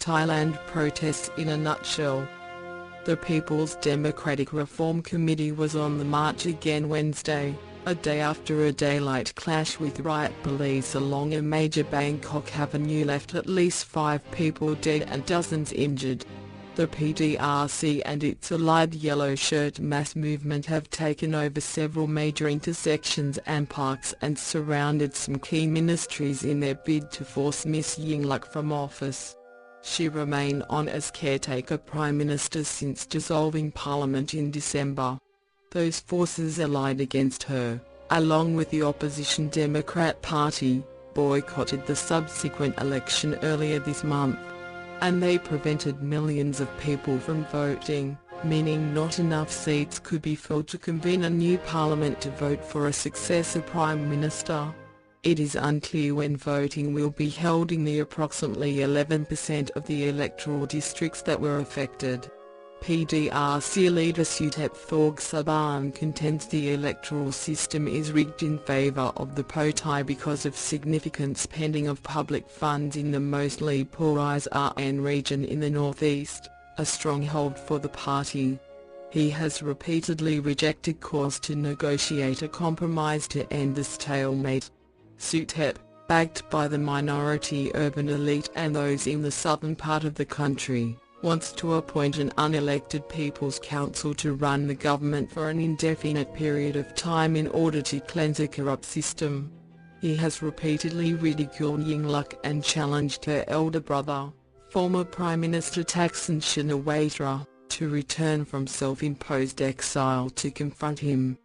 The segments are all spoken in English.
Thailand protests in a nutshell. The People's Democratic Reform Committee was on the march again Wednesday, a day after a daylight clash with riot police along a major Bangkok avenue left at least 5 people dead and dozens injured. The PDRC and its allied Yellow Shirt mass movement have taken over several major intersections and parks and surrounded some key ministries in their bid to force Ms Yingluck from office. She remained on as caretaker Prime Minister since dissolving Parliament in December. Those forces allied against her, along with the opposition Democrat Party, boycotted the subsequent election earlier this month. And they prevented millions of people from voting, meaning not enough seats could be filled to convene a new parliament to vote for a successor Prime Minister. It is unclear when voting will be held in the approximately 11% of the electoral districts that were affected. PDRC leader Suthep Thaugsuban contends the electoral system is rigged in favour of the Potai because of significant spending of public funds in the mostly polarised RN region in the northeast, a stronghold for the party. He has repeatedly rejected calls to negotiate a compromise to end the stalemate. Suthep, backed by the minority urban elite and those in the southern part of the country, wants to appoint an unelected People's Council to run the government for an indefinite period of time in order to cleanse a corrupt system. He has repeatedly ridiculed Yingluck and challenged her elder brother, former Prime Minister Thaksin Shinawatra, to return from self-imposed exile to confront him.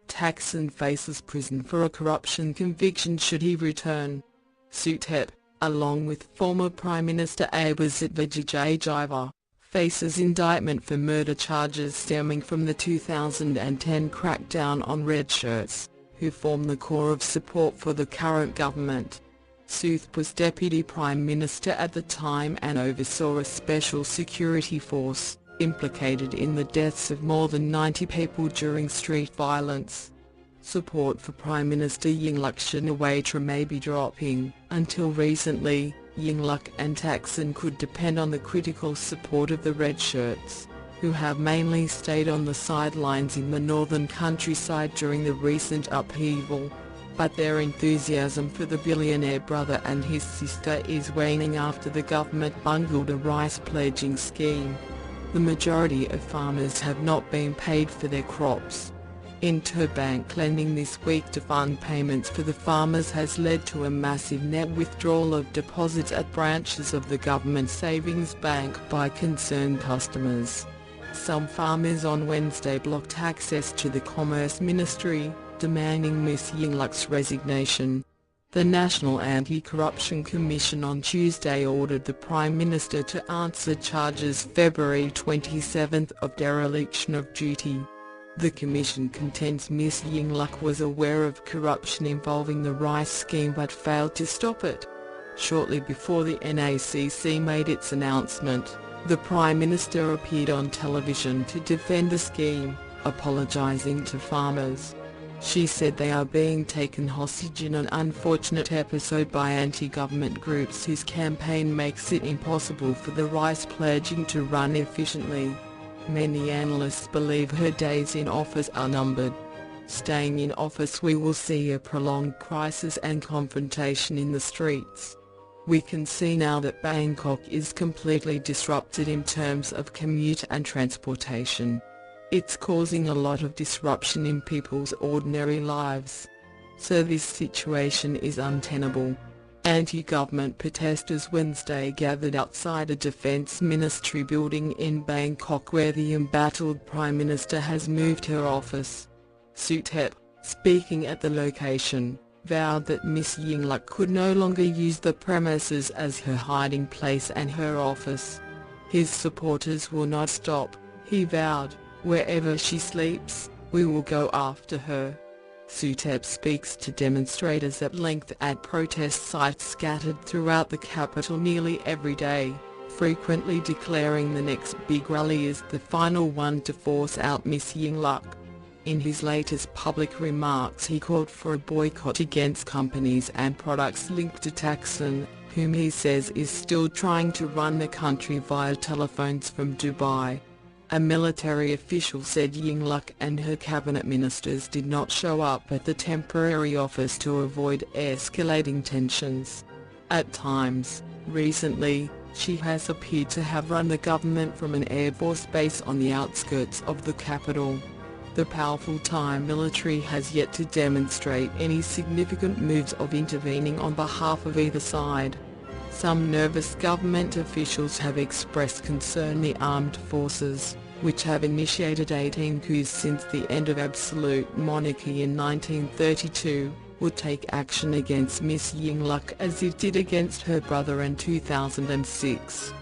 Thaksin faces prison for a corruption conviction should he return. Suthep, along with former Prime Minister Abhisit Vijayjayava, faces indictment for murder charges stemming from the 2010 crackdown on red shirts, who form the core of support for the current government. Suthep was Deputy Prime Minister at the time and oversaw a special security force, implicated in the deaths of more than 90 people during street violence. Support for Prime Minister Yingluck Shinawatra may be dropping. Until recently, Yingluck and Thaksin could depend on the critical support of the red shirts, who have mainly stayed on the sidelines in the northern countryside during the recent upheaval. But their enthusiasm for the billionaire brother and his sister is waning after the government bungled a rice pledging scheme. The majority of farmers have not been paid for their crops. Interbank lending this week to fund payments for the farmers has led to a massive net withdrawal of deposits at branches of the government savings bank by concerned customers. Some farmers on Wednesday blocked access to the Commerce Ministry, demanding Ms Yingluck's resignation. The National Anti-Corruption Commission on Tuesday ordered the Prime Minister to answer charges February 27 of dereliction of duty. The Commission contends Ms Yingluck was aware of corruption involving the rice scheme but failed to stop it. Shortly before the NACC made its announcement, the Prime Minister appeared on television to defend the scheme, apologising to farmers. She said they are being taken hostage in an unfortunate episode by anti-government groups whose campaign makes it impossible for the rice pledging to run efficiently. Many analysts believe her days in office are numbered. Staying in office, we will see a prolonged crisis and confrontation in the streets. We can see now that Bangkok is completely disrupted in terms of commute and transportation. It's causing a lot of disruption in people's ordinary lives. So this situation is untenable. Anti-government protesters Wednesday gathered outside a Defence Ministry building in Bangkok where the embattled Prime Minister has moved her office. Suthep, speaking at the location, vowed that Ms Yingluck could no longer use the premises as her hiding place and her office. His supporters will not stop, he vowed. Wherever she sleeps, we will go after her. Suthep speaks to demonstrators at length at protest sites scattered throughout the capital nearly every day, frequently declaring the next big rally is the final one to force out Ms Yingluck. In his latest public remarks he called for a boycott against companies and products linked to Thaksin, whom he says is still trying to run the country via telephones from Dubai. A military official said Yingluck and her cabinet ministers did not show up at the temporary office to avoid escalating tensions. At times, recently, she has appeared to have run the government from an Air Force base on the outskirts of the capital. The powerful Thai military has yet to demonstrate any significant moves of intervening on behalf of either side. Some nervous government officials have expressed concern the armed forces, which have initiated 18 coups since the end of absolute monarchy in 1932, would take action against Miss Yingluck as it did against her brother in 2006.